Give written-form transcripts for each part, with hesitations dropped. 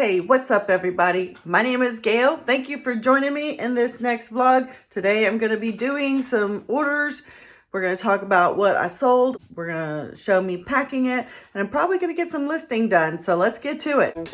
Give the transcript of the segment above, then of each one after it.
Hey, what's up everybody? My name is Gail. Thank you for joining me in this next vlog. Today I'm going to be doing some orders. We're going to talk about what I sold. We're going to show me packing it, and I'm probably going to get some listing done. So let's get to it.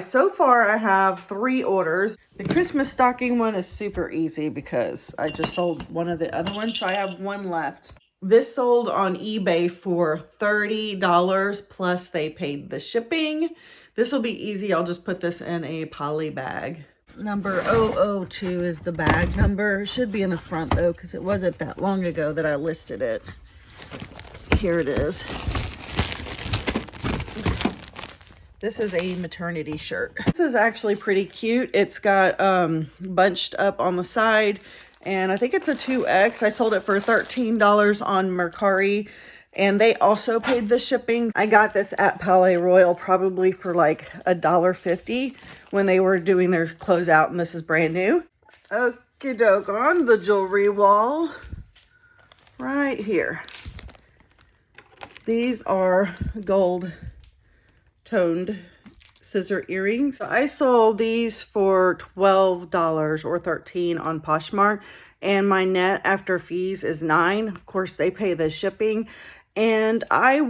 So far I have 3 orders. The Christmas stocking one is super easy because I just sold one of the other ones, so I have one left. This sold on eBay for $30 plus they paid the shipping. This will be easy. I'll just put this in a poly bag. Number 002 is the bag number. It should be in the front though, because it wasn't that long ago that I listed it. Here it is. This is a maternity shirt. This is actually pretty cute. It's got bunched up on the side, and I think it's a 2X. I sold it for $13 on Mercari, and they also paid the shipping. I got this at Palais Royal probably for like $1.50 when they were doing their closeout, and this is brand new. Okie doke, on the jewelry wall right here. These are gold toned scissor earrings. I sold these for $12 or $13 on Poshmark, and my net after fees is $9. Of course, they pay the shipping, and I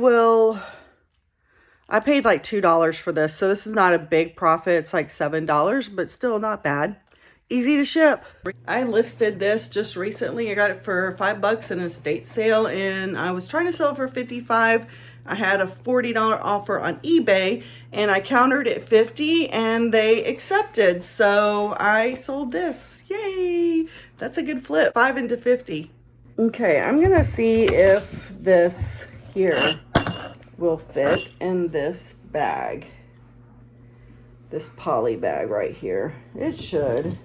paid like $2 for this, so this is not a big profit. It's like $7, but still not bad. Easy to ship. I listed this just recently. I got it for $5 in a estate sale, and I was trying to sell it for $55. I had a $40 offer on eBay, and I countered at $50, and they accepted. So I sold this. Yay! That's a good flip. 5 into 50. Okay, I'm gonna see if this here will fit in this bag. This poly bag right here. It should.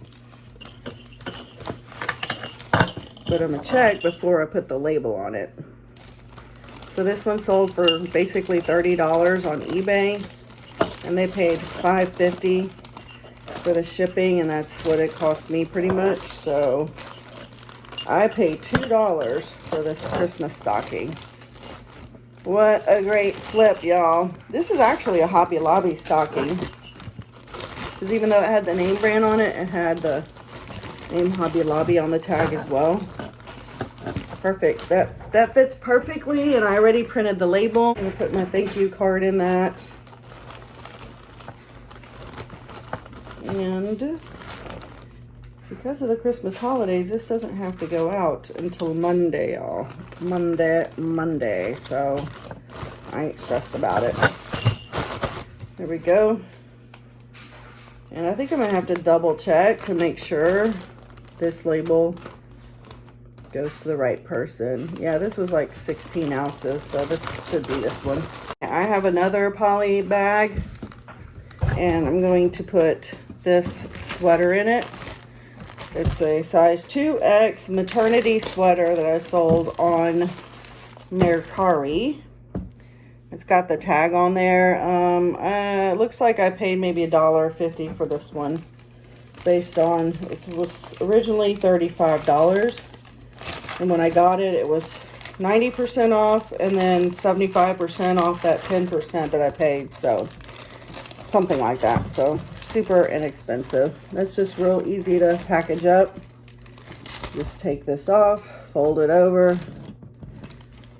But I'm gonna check before I put the label on it. So this one sold for basically $30 on eBay, and they paid $5.50 for the shipping, and that's what it cost me pretty much. So I paid $2 for this Christmas stocking. What a great flip, y'all. This is actually a Hobby Lobby stocking, because even though it had the name brand on it, it had the name Hobby Lobby on the tag as well. Perfect. That fits perfectly, and I already printed the label. I'm gonna put my thank you card in that. And because of the Christmas holidays, this doesn't have to go out until Monday, y'all. Monday. So I ain't stressed about it. There we go. And I think I'm gonna have to double check to make sure this label goes to the right person. Yeah, this was like 16 ounces, so this should be this one. I have another poly bag, and I'm going to put this sweater in it. It's a size 2X maternity sweater that I sold on Mercari. It's got the tag on there. It looks like I paid maybe $1.50 for this one, based on, it was originally $35. And when I got it, it was 90% off, and then 75% off that 10% that I paid. So something like that. So super inexpensive. That's just real easy to package up. Just take this off, fold it over.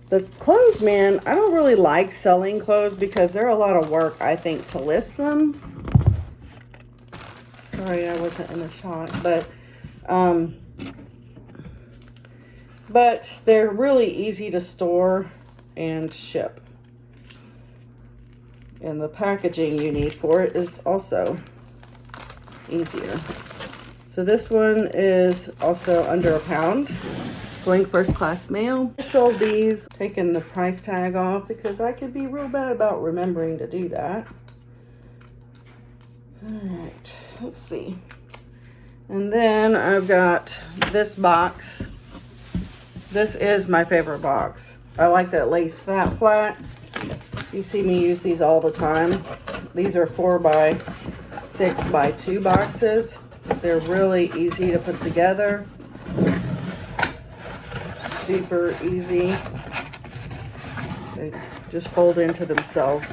The clothes, man, I don't really like selling clothes because they're a lot of work, I think, to list them. Sorry, I wasn't in the shot, but they're really easy to store and ship. And the packaging you need for it is also easier. So this one is also under £1, going first class mail. I sold these, taking the price tag off because I could be real bad about remembering to do that. All right, let's see. And then I've got this box. This is my favorite box. I like that lace flat. You see me use these all the time. These are 4x6x2 boxes. They're really easy to put together. super easy. They just fold into themselves.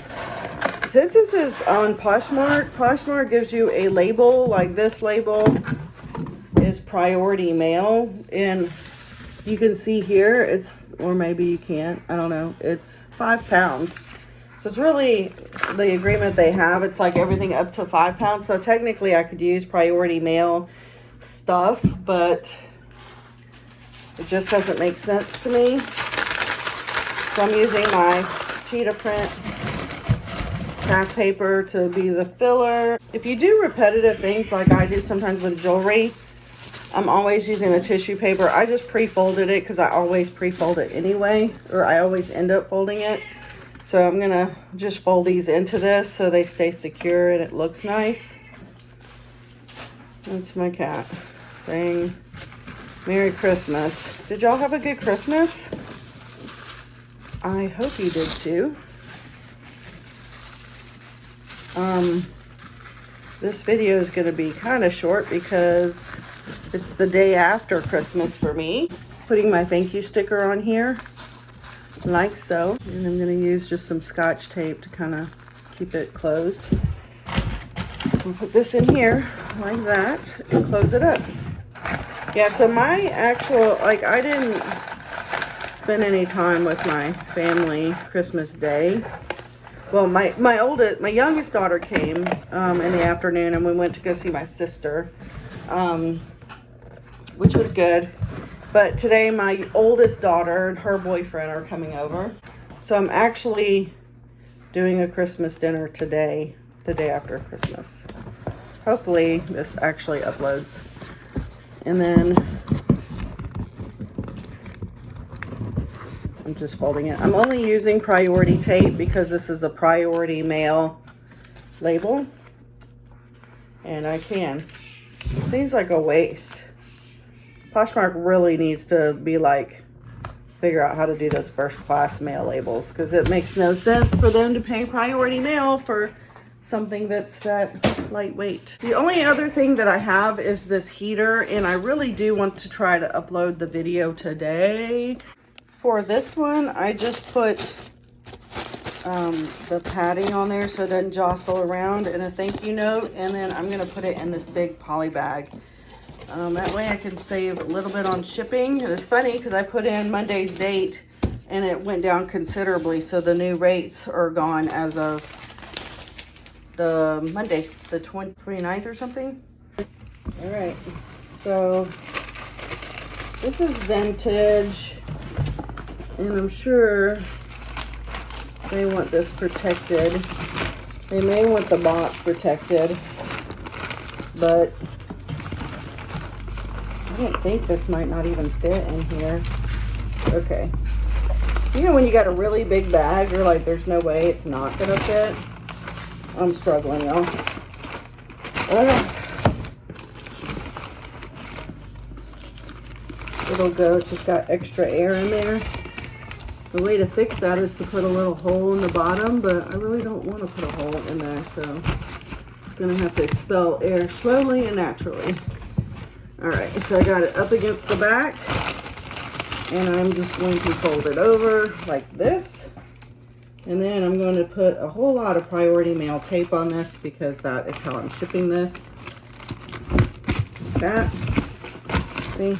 Since this is on Poshmark, Poshmark gives you a label, like this label is priority mail, and you can see here it's, or maybe you can't, I don't know, it's 5 pounds. So it's really the agreement they have, it's like everything up to 5 pounds. So technically I could use priority mail stuff, but it just doesn't make sense to me. So I'm using my cheetah print craft paper to be the filler. If you do repetitive things like I do sometimes with jewelry, I'm always using a tissue paper. I just pre-folded it because I always pre-fold it anyway, or I always end up folding it. So I'm gonna just fold these into this so they stay secure and it looks nice. That's my cat saying Merry Christmas. Did y'all have a good Christmas? I hope you did too. This video is going to be kind of short because it's the day after Christmas for me. Putting my thank you sticker on here, like so. And I'm going to use just some Scotch tape to kind of keep it closed. We'll put this in here like that and close it up. Yeah, so my actual, like, I didn't spend any time with my family Christmas Day. Well, my youngest daughter came in the afternoon, and we went to go see my sister, which was good. But today my oldest daughter and her boyfriend are coming over. So I'm actually doing a Christmas dinner today, the day after Christmas. Hopefully this actually uploads. And then I'm just folding it. I'm only using priority tape because this is a priority mail label. And I can. It seems like a waste. Poshmark really needs to be like, figure out how to do those first class mail labels, because it makes no sense for them to pay priority mail for something that's that lightweight. The only other thing that I have is this heater, and I really do want to try to upload the video today. For this one, I just put the padding on there so it doesn't jostle around, and a thank you note, and then I'm going to put it in this big poly bag. That way I can save a little bit on shipping. And it's funny because I put in Monday's date and it went down considerably, so the new rates are gone as of the Monday, the 29th or something. All right, so this is vintage. And I'm sure they want this protected. They may want the box protected, but I don't think this might not even fit in here. Okay. You know when you got a really big bag, you're like, there's no way it's not gonna fit? I'm struggling, y'all. It'll go, it's just got extra air in there. The way to fix that is to put a little hole in the bottom, but I really don't want to put a hole in there, so it's going to have to expel air slowly and naturally. Alright, so I got it up against the back, and I'm just going to fold it over like this. And then I'm going to put a whole lot of priority mail tape on this because that is how I'm shipping this. Like that. See?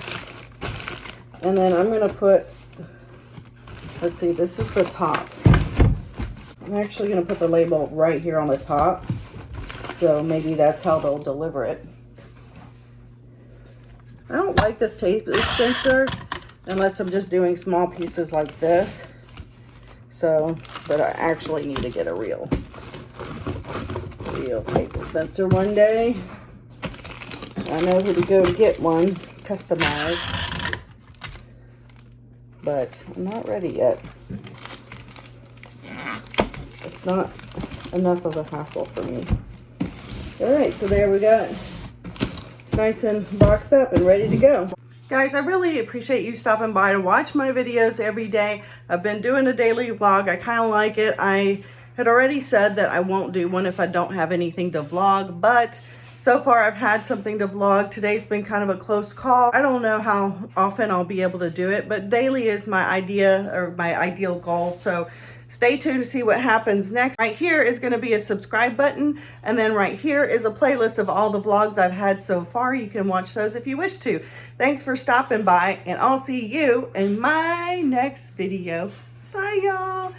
And then I'm going to put, let's see, this is the top. I'm actually going to put the label right here on the top. So maybe that's how they'll deliver it. I don't like this tape dispenser unless I'm just doing small pieces like this. So, but I actually need to get a real tape dispenser one day. I know who to go to get one, customized. But I'm not ready yet. It's not enough of a hassle for me. Alright, so there we got it. It's nice and boxed up and ready to go. Guys, I really appreciate you stopping by to watch my videos every day. I've been doing a daily vlog. I kind of like it. I had already said that I won't do one if I don't have anything to vlog, but So far, I've had something to vlog. Today's been kind of a close call. I don't know how often I'll be able to do it, but daily is my idea or my ideal goal. So stay tuned to see what happens next. Right here is going to be a subscribe button, and then right here is a playlist of all the vlogs I've had so far. You can watch those if you wish to. Thanks for stopping by, and I'll see you in my next video. Bye, y'all.